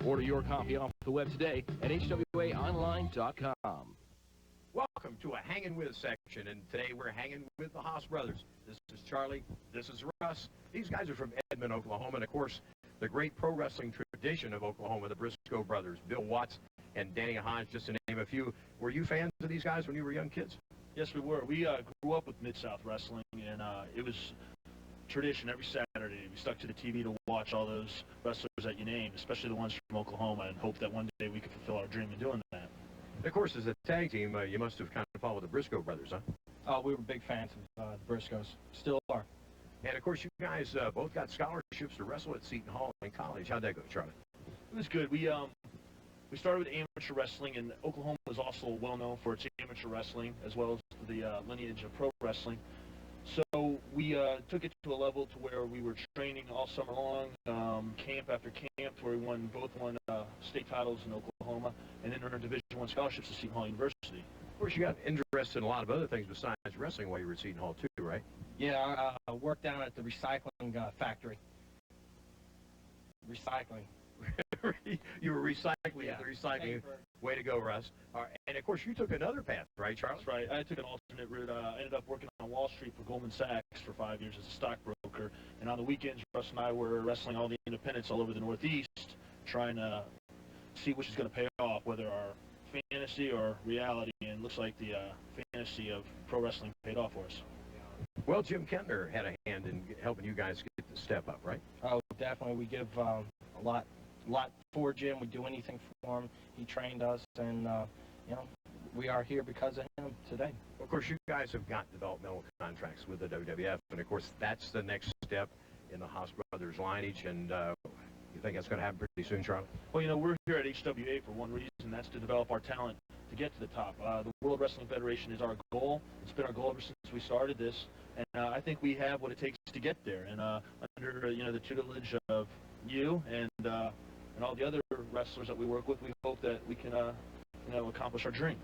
Order your copy off the web today at HWAonline.com. Welcome to a Hangin' With section, and today we're hanging with the Haas Brothers. This is Charlie. This is Russ. These guys are from Edmond, Oklahoma, and of course, the great pro wrestling tradition of Oklahoma, the Briscoe brothers, Bill Watts and Danny Hodge, just to name a few. Were you fans of these guys when you were young kids? Yes, we were. We grew up with Mid-South Wrestling, and it was tradition every Saturday. We stuck to the TV to watch all those wrestlers that you named, especially the ones from Oklahoma, and hope that one day we could fulfill our dream of doing that. Of course, as a tag team, you must have kind of followed the Briscoe brothers, huh? Oh, we were big fans of the Briscoes. Still are. And, of course, you guys both got scholarships to wrestle at Seton Hall in college. How'd that go, Charlie? It was good. We started with amateur wrestling, and Oklahoma was also well known for its amateur wrestling, as well as the lineage of pro wrestling. So we took it to a level to where we were training all summer long, camp after camp, where we both won state titles in Oklahoma, and then earned Division I scholarships to Seton Hall University. Of course, you got interested in a lot of other things besides wrestling while you were at Seton Hall, too, right? Yeah, I worked down at the recycling factory. Recycling. You were recycling Yeah. at the recycling. Way to go, Russ. And, of course, you took another path, right, Charlie? That's right. I took an alternate route. I ended up working on Wall Street for Goldman Sachs for 5 years as a stockbroker. And on the weekends, Russ and I were wrestling all the independents all over the Northeast, trying to see which is going to pay off, whether our fantasy or reality. And it looks like the fantasy of pro wrestling paid off for us. Well, Jim Kentner had a hand in helping you guys get the step up, right? Oh, definitely. We give a lot for Jim. We do anything for him. He trained us, and you know, we are here because of him today. Of course, you guys have got developmental contracts with the WWF, and of course, that's the next step in the Haas Brothers lineage. And you think that's going to happen pretty soon, Charlie? Well, you know, we're here at HWA for one reason, that's to develop our talent to get to the top. The World Wrestling Federation is our goal. It's been our goal ever since we started this, and I think we have what it takes to get there. And under the tutelage of you and all the other wrestlers that we work with, we hope that we can accomplish our dream.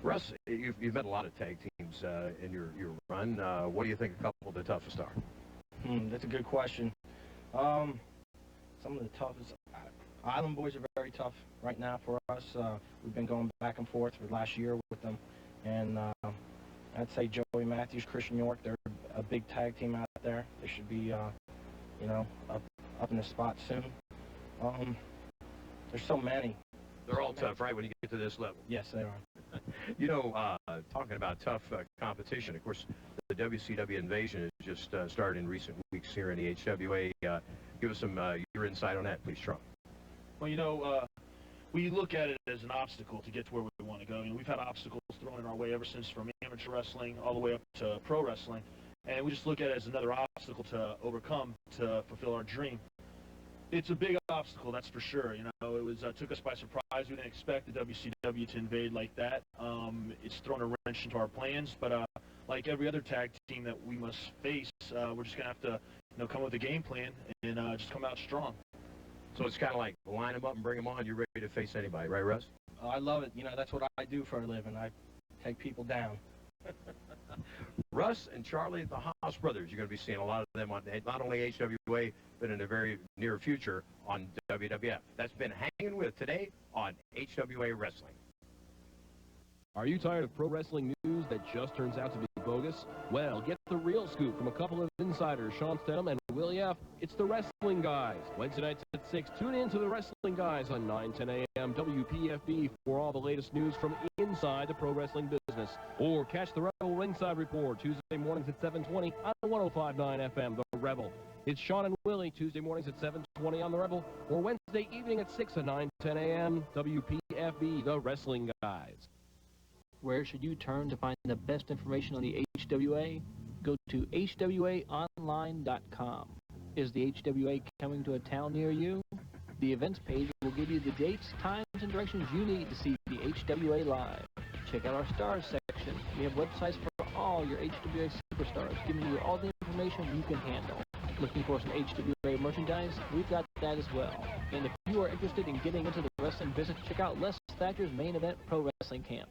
Russ, you've met a lot of tag teams in your run. What do you think a couple of the toughest are? That's a good question. Some of the toughest. Island Boyz are very tough right now for us. We've been going back and forth for the last year with them, and I'd say Joey Matthews, Christian York, they're a big tag team out there. They should be, up in the spot soon. There's so many. They're all tough, right, when you get to this level? Yes, they are. You know, talking about tough competition, of course, the WCW invasion has just started in recent weeks here in the HWA. Give us some your insight on that, please, Charlie. Well, you know, we look at it as an obstacle to get to where we want to go. You know, we've had obstacles thrown in our way ever since, from amateur wrestling all the way up to pro wrestling, and we just look at it as another obstacle to overcome to fulfill our dream. It's a big obstacle, that's for sure. You know, it was took us by surprise. We didn't expect the WCW to invade like that. It's thrown a wrench into our plans, but like every other tag team that we must face, we're just gonna have to, come with a game plan and just come out strong. So it's kind of like line them up and bring them on. You're ready to face anybody, right, Russ? I love it. You know, that's what I do for a living. I take people down. Russ and Charlie, the Haas Brothers, you're going to be seeing a lot of them on not only HWA, but in the very near future on WWF. That's been Hanging With today on HWA Wrestling. Are you tired of pro wrestling news that just turns out to be bogus? Well, get the real scoop from a couple of insiders, Sean Stedham and Willie F. It's the Wrestling Guys. Wednesday nights at 6. Tune in to the Wrestling Guys on 9:10 a.m. WPFB for all the latest news from inside the pro wrestling business. Or catch the Rebel Ringside Report Tuesday mornings at 7:20 on 105.9 FM, The Rebel. It's Sean and Willie Tuesday mornings at 7:20 on The Rebel, or Wednesday evening at 6 and 9:10 a.m. WPFB, The Wrestling Guys. Where should you turn to find the best information on the HWA? Go to HWAonline.com. Is the HWA coming to a town near you? The events page will give you the dates, times, and directions you need to see the HWA live. Check out our stars section. We have websites for all your HWA superstars, giving you all the information you can handle. Looking for some HWA merchandise? We've got that as well. And if you are interested in getting into the wrestling business, check out Les Thatcher's Main Event Pro Wrestling Camp.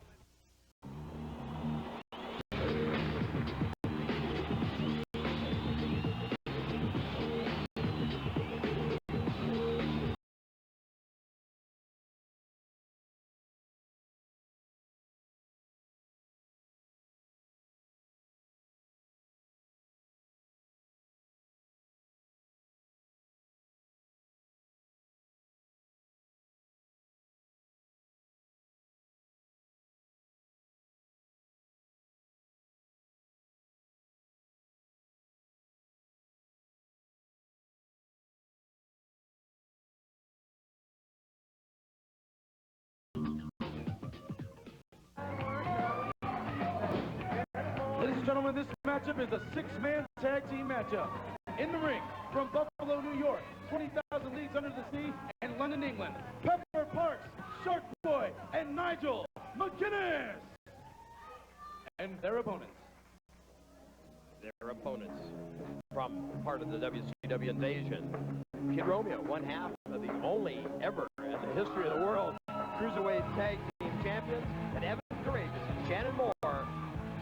gentlemen, this matchup is a six-man tag team matchup. In the ring, from Buffalo, New York, 20,000 leagues under the sea, and London, England, Pepper Parks, Shark Boy, and Nigel McGuiness. And their opponents. Their opponents from part of the WCW invasion. Kid Romeo, one half of the only ever in the history of the world Cruiserweight Tag Team Champions, and Evan Karageous and Shannon Moore,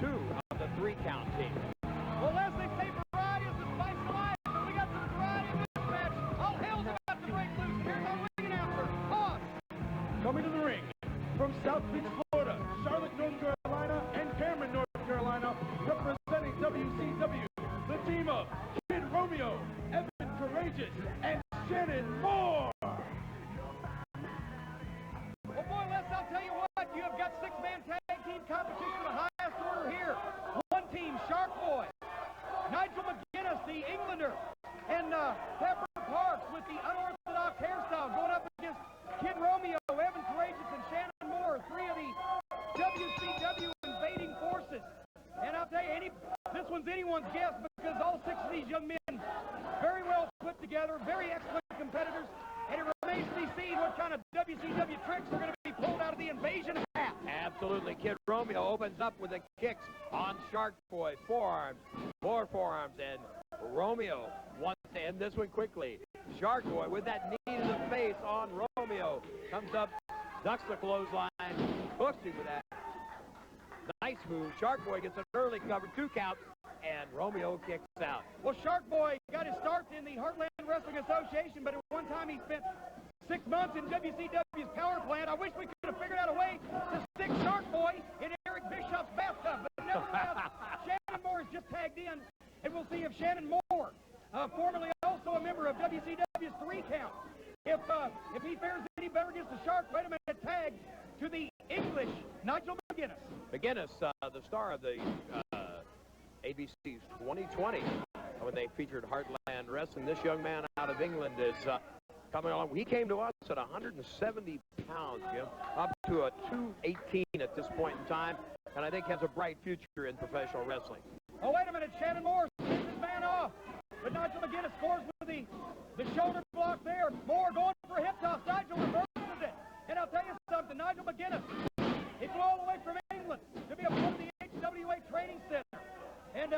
two of the three-count team. Well, as they say, variety is the spice of life, and we got some variety in this match. All hell's about to break loose. Here's our ring announcer, Haas. Coming to the ring from South Beach, Florida, Charlotte, North Carolina, and Cameron, North Carolina, representing WCW, the team of Kid Romeo, Evan Karageous, and Shannon Moore. Well, boy, Les, I'll tell you what, you have got six-man tag team competition of the highest order here. One team, Shark Boy, Nigel McGuiness, the Englander, and Pepper Parks with the unorthodox hairstyle going up against Kid Romeo, Evan Karageous, and Shannon Moore, three of the WCW invading forces. And I'll tell you, this one's anyone's guess because all six of these young men very well put together, very excellent competitors, and it remains to be seen what kind of WCW tricks are going to be pulled out of the invasion hat. Absolutely. Kid Romeo opens up with the kicks on Shark Boy, forearms, more forearms, and Romeo wants to end this one quickly. Shark Boy with that knee to the face on Romeo comes up, ducks the clothesline, hooks him with that. Nice move. Shark Boy gets an early cover, 2 counts, and Romeo kicks out. Well, Shark Boy got his start in the Heartland Wrestling Association, but at one time he spent 6 months in WCW's power plant. I wish we could have figured out a way to stick Shark Boy in Eric Bischoff's bathtub, but nevertheless, Shannon Moore has just tagged in, and we'll see if Shannon Moore, formerly also a member of WCW's 3-count, if he fares any better against the Shark, wait a minute, tag to the English Nigel McGuiness. McGuiness, the star of the ABC's 2020, when they featured Heartland Wrestling. This young man out of England is coming along. He came to us at 170 pounds, Jim, up to a 218 at this point in time, and I think has a bright future in professional wrestling. Oh, wait a minute, Shannon Moore takes his man off, but Nigel McGuiness scores with the shoulder block there. Moore going for a hip toss. Nigel reverses it, and I'll tell you something, Nigel McGuiness, he flew all the way from England to be a part of the HWA training center. And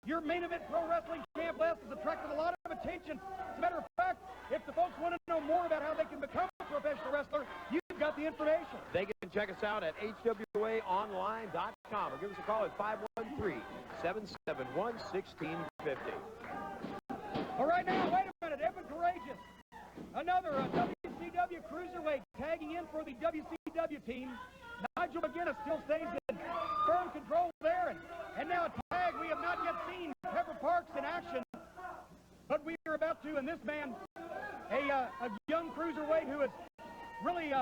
your main event pro wrestling champ Les has attracted a lot of attention. As a matter of fact, if the folks want to know more about how they can become a professional wrestler, you've got the information. They can check us out at HWAonline.com or give us a call at 513-771-1650. All right, now, wait a minute. Evan Karageous, another WCW Cruiserweight tagging in for the WCW team. Nigel McGuiness still stays in firm control there, and now a tag we have not yet seen Pepper Parks in action, but we are about to, and this man, a young cruiserweight who has really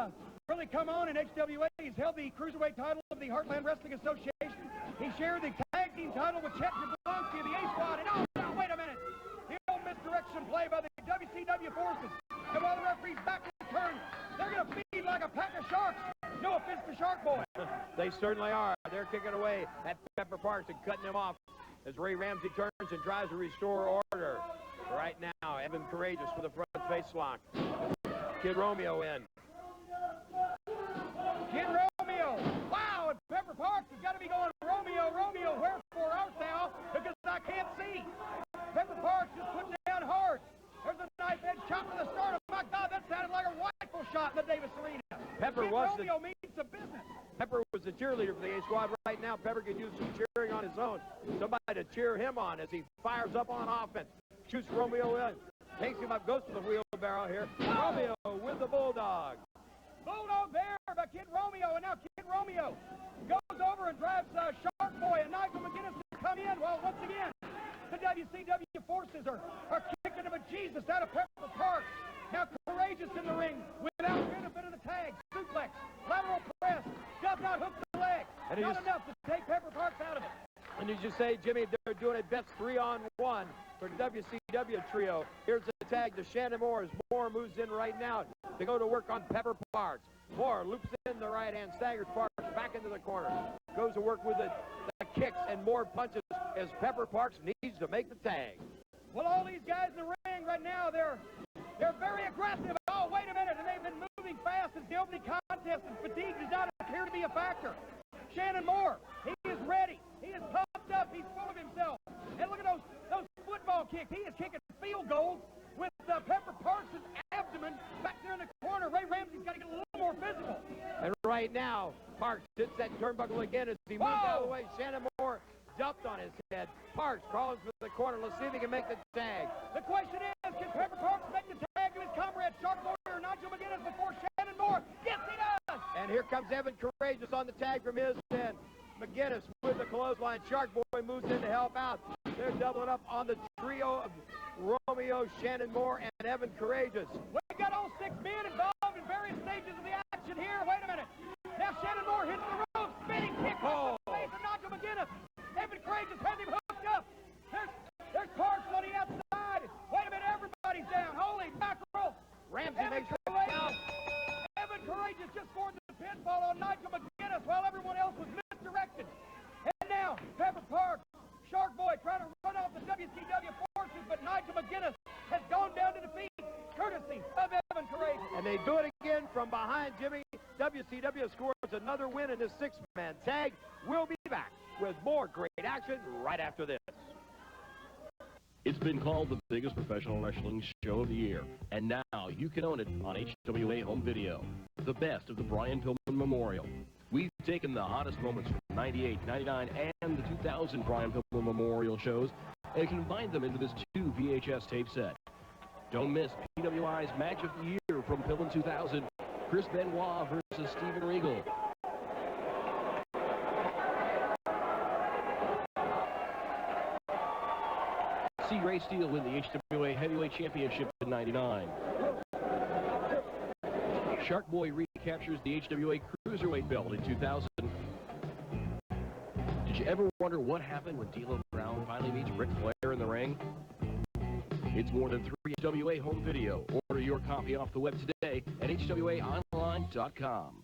come on in HWA. He's held the cruiserweight title of the Heartland Wrestling Association. He shared the tag team title with Jed Dean Jabroni of the A-Squad, and oh, no, wait a minute, the old misdirection play by the WCW forces, and while the referee's back in the turn, they're going to feed like a pack of sharks. No offense to Shark Boy. They certainly are. They're kicking away at Pepper Parks and cutting him off as Ray Ramsey turns and tries to restore order. Right now, Evan Karageous for the front face lock. Kid Romeo in. Kid Romeo. Wow, and Pepper Parks has got to be going, Romeo, Romeo, wherefore art thou? Because I can't see. Pepper Parks just put down hard. There's a knife edge chop to the sternum. My God, that sounded like a rifle shot in the Davis Arena. Pepper Kid was Romeo means some business. Pepper was the cheerleader for the A-Squad. Right now, Pepper could use some cheering on his own. Somebody to cheer him on as he fires up on offense. Shoots Romeo in. Takes him up, goes to the wheelbarrow here. Romeo with the Bulldog. Bulldog there by Kid Romeo, and now Kid Romeo goes over and drives Shark Boy and Nigel McGuiness to come in. Well, once again, the WCW forces are kicking the bejesus out of Pepper Parks. Now Karageous in the ring without benefit of the tag. Suplex, lateral press, does not hook the leg. Not enough to take Pepper Parks out of it. And did you say, Jimmy, they're doing a best 3-on-1 for the WCW trio. Here's the tag to Shannon Moore as Moore moves in right now to go to work on Pepper Parks. Moore loops in the right hand, staggers Parks back into the corner. Goes to work with the kicks and more punches as Pepper Parks needs to make the tag. Well, all these guys in the ring right now, they're very aggressive. Oh, wait a minute, and they've been moving fast since the opening contest, and fatigue does not appear to be a factor. Shannon Moore, he is ready. He is pumped up. He's full of himself. And look at those football kicks. He is kicking field goals with Pepper Parks' abdomen back there in the corner. Ray Ramsey's got to get a little more physical. And right now, Parks hits that turnbuckle again as he moves out of the way. Shannon Moore jumped on his head. Parks crawls for the corner. Let's see if he can make the tag. The question is, can Pepper Parks make the tag to his comrade Shark Boy or Nigel McGuiness before Shannon Moore? Yes, he does! And here comes Evan Karageous on the tag from his end. McGuiness with the clothesline. Shark Boy moves in to help out. They're doubling up on the trio of Romeo, Shannon Moore, and Evan Karageous. We've got all 6 men involved in various stages of the action here. Wait a minute. Now Shannon Moore hits the rope. Spinning kick off the face of Nigel McGuiness. Evan Karageous has him hooked up. There's Parks on the outside. Wait a minute. Everybody's down. Holy mackerel. Ramsey makes the down. Evan Karageous just scored the pinfall on Nigel McGuiness while everyone else was misdirected. And now, Pepper Parks, Shark Boy trying to run off the WCW forces, but Nigel McGuiness has gone down to defeat, courtesy of Evan Karageous. And they do it again from behind Jimmy. WCW scores another win in this 6-man tag. We'll be back with more great action right after this. It's been called the biggest professional wrestling show of the year, and now you can own it on HWA Home Video. The best of the Brian Pillman Memorial. We've taken the hottest moments from 98, 99, and the 2000 Brian Pillman Memorial shows and combined them into this 2 VHS tape set. Don't miss PWI's Match of the Year from Pillman 2000, Chris Benoit versus Steven Regal. See Ray Steele win the HWA Heavyweight Championship in '99. Shark Boy recaptures the HWA Cruiserweight belt in 2000. Did you ever wonder what happened when D'Lo Brown finally meets Ric Flair in the ring? It's more than 3 HWA Home Video. Order your copy off the web today at HWAonline.com.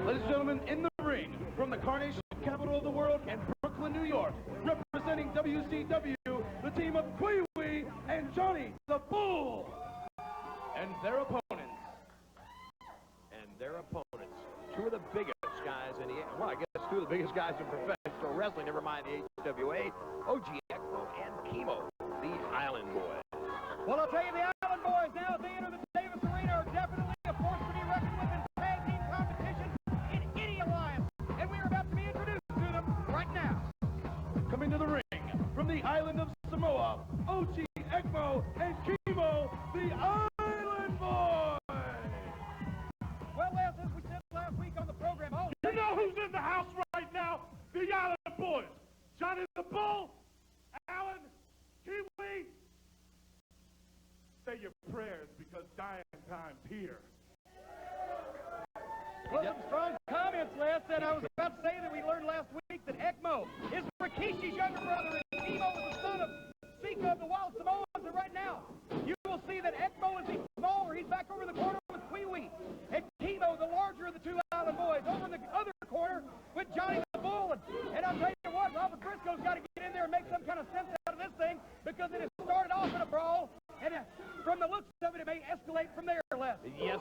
Ladies and gentlemen, in the ring, from the Carnation capital of the world in Brooklyn, New York, representing WCW, the team of Kwee and Johnny the Bull, and their opponents. Two of the biggest guys in the, well, I guess 2 of the biggest guys in professional wrestling, never mind the HWA, OG Echo and Chemo, the Island Boys. Well, I'll tell you, the Island Boys, now as they enter the Davis Arena, are definitely a force to be reckoned with in tag team competition in any alliance. And we are about to be introduced to them right now. Coming to the ring, from the island of Samoa, OG Ekmo and Chemo, the Island Boys. Well, Les, as we said last week on the program, You know who's in the house right now? The Island Boys. Johnny the Bull, Alan, Kiwi. Say your prayers because dying time's here. Well, some strong comments, Les, and I was about to say that we learned last week that Ekmo is Rikishi's younger brother, and Chemo is the son of Sika of the Wild Samoans, and right now, you will see that Ekmo is the smaller. He's back over in the corner with Kwee, and Chemo, the larger of the 2 Island Boys, over in the other corner with Johnny the Bull, and I'll tell you what, Robert Briscoe's got to get in there and make some kind of sense out of this thing, because it has started off in a brawl, and from the looks of it, it may escalate from there, Les. Yes,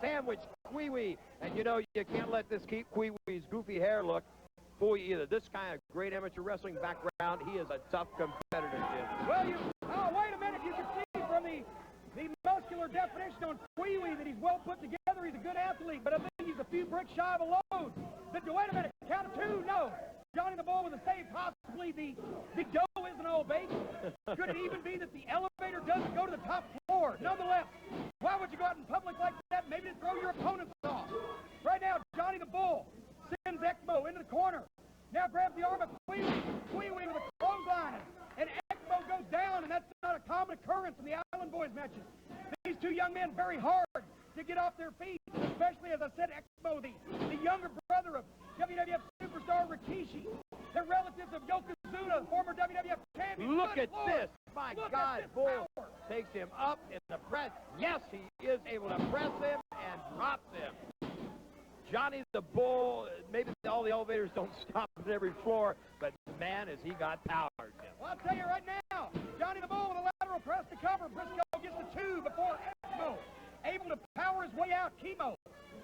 sandwich Kwee. And you know, you can't let this keep Kwee-wee's goofy hair look fool you either. This guy, a great amateur wrestling background. He is a tough competitor, Jim. Well, wait a minute. You can see from the muscular definition on Kwee that he's well put together. He's a good athlete, but I think he's a few bricks shy of a load. Wait a minute. Count of two. No. Johnny the Bull with a save. Possibly the dough isn't all baked. Could it even be that the elevator doesn't go to the top floor? Nonetheless, why would you go out in public like that? Maybe to throw your opponents off. Right now, Johnny the Bull sends Ekmo into the corner. Now grabs the arm of Kwee with a clothesline. And Ekmo goes down, and that's not a common occurrence in the Island Boys matches. These two young men very hard to get off their feet, especially, as I said, Ekmo, the younger brother of WWF superstar Rikishi. They're relatives of Yokozuna, the former WWF champion. Look Good at Lord. this. My God, Bull takes him up in the press. Yes, he is able to press him and drops him. Johnny the Bull, maybe all the elevators don't stop at every floor, but man, has he got power, Jim. Well, I'll tell you right now, Johnny the Bull with a lateral press to cover. Briscoe gets the two before Ekmo, able to power his way out. Chemo,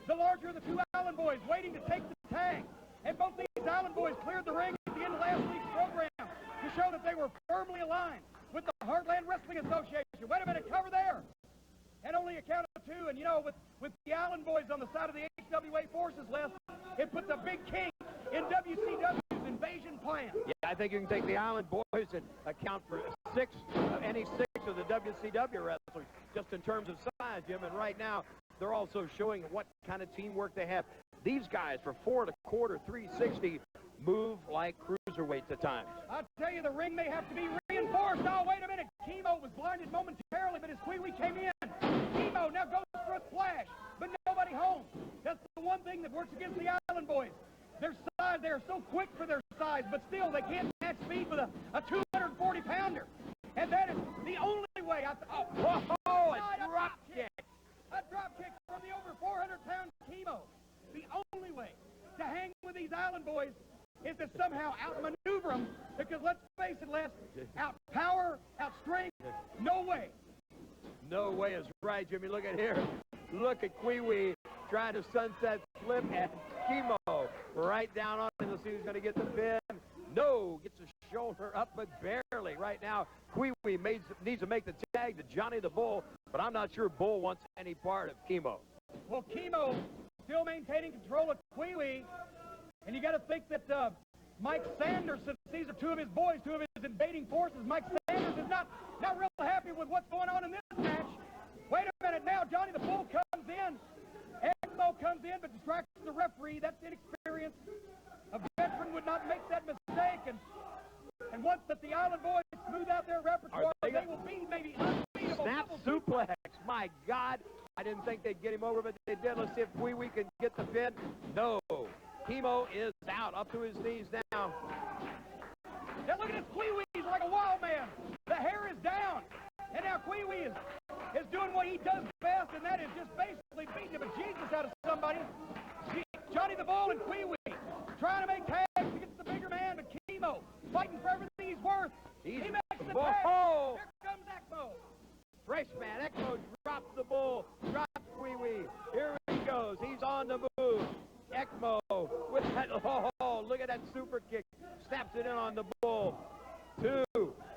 the larger of the two Island Boys, waiting to take the tag. And both these Island Boys cleared the ring at the end of last week's program to show that they were firmly aligned with the Heartland Wrestling Association. Wait a minute, cover there. And only a count of two. And, you know, with the Island Boys on the side of the HWA forces left, it puts a big kink in WCW's invasion plan. Yeah, I think you can take the Island Boys and account for any six of the WCW wrestlers, just in terms of size, Jim. And right now, they're also showing what kind of teamwork they have. These guys, for 4 1/4, 360, move like cruiserweights at times. I'll tell you, the ring may have to be reinforced. Oh, wait a minute. Chemo was blinded momentarily, but as Kwee came in, Chemo now goes for a splash, but nobody home. That's the one thing that works against the Island Boys. Their size, they are so quick for their size, but still they can't match speed with a 240-pounder. And that is the only way. A drop kick. A drop kick from the over 400-pound Chemo. The only way to hang with these Island Boys is to somehow outmaneuver them, because let's face it, Les, out power, out strength, no way. No way is right, Jimmy. Look at here. Look at Kwee trying to sunset flip, and Chemo right down on him to see who's going to get the pin. No, gets his shoulder up, but barely. Right now, Kwee needs to make the tag to Johnny the Bull, but I'm not sure Bull wants any part of Chemo. Well, Chemo still maintaining control of Kwee, and you got to think that Mike Sanders, since these are two of his boys, two of his invading forces, Mike Sanders is not real happy with what's going on in this match. Wait a minute now, Johnny the Bull comes in. Ekmo comes in, but distracts the referee. That's inexperience. A veteran would not make that mistake, and once that the Island Boys smooth out their repertoire, they will be maybe unbeatable. Snap suplex. My God. I didn't think they'd get him over, but they did. Let's see if Kwee can get the pin. No. Chemo is out, up to his knees now. Now look at this Kwee. He's like a wild man. The hair is down. And now Kwee is doing what he does best, and that is just basically beating the bejesus out of somebody. Johnny the Bull and Kwee trying to make tags against the bigger man, but Chemo fighting for everything he's worth. He makes the tag. Here comes Ekmo. Fresh man. Ekmo drops the Bull, drops Kwee. Here he goes. He's on the move. Ekmo with that, look at that super kick. Snaps it in on the Bull. 2,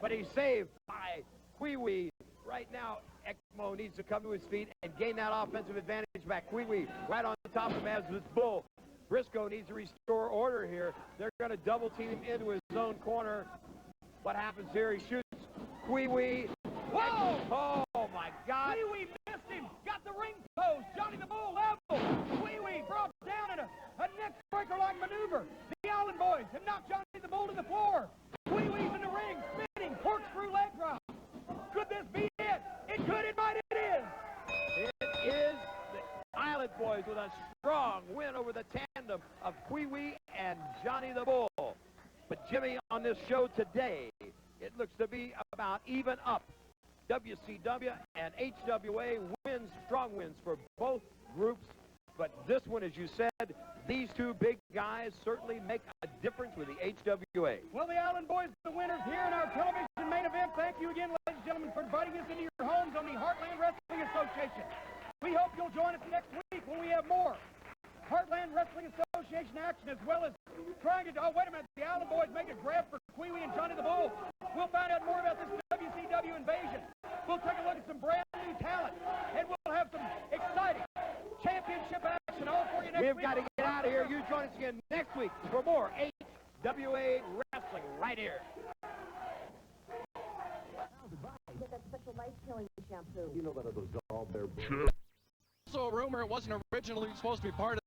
but he's saved by Kwee. Right now, Ekmo needs to come to his feet and gain that offensive advantage back. Kwee right on top of him as this Bull. Briscoe needs to restore order here. They're going to double team him into his own corner. What happens here? He shoots Kwee. Whoa! Oh, my God. Kwee missed him. Got the ring post. Johnny the Bull level. Kwee brought down in a neck-breaker-like maneuver. The Island Boys have knocked Johnny the Bull to the floor. Kwee's in the ring, spinning, corkscrew leg drop. Could this be it? It could, it might, it is. It is the Island Boys with a strong win over the tandem of Kwee and Johnny the Bull. But Jimmy, on this show today, it looks to be about even up. WCW and HWA wins, strong wins for both groups. But this one, as you said, these two big guys certainly make a difference with the HWA. Well, the Island Boys are the winners here in our television main event. Thank you again, ladies and gentlemen, for inviting us into your homes on the Heartland Wrestling Association. We hope you'll join us next week when we have out more Heartland Wrestling Association action, as well as trying to, oh, wait a minute, the Island Boys make a grab for Kwee and Johnny the Bull. We'll find out more about this WCW invasion. We'll take a look at some brand new talent, and we'll have some exciting championship action all for you next week. We've got to get out of here. You join us again next week for more HWA Wrestling right here. Get that special life-killing shampoo. You know that those gallbladder. Also a rumor it wasn't originally supposed to be part of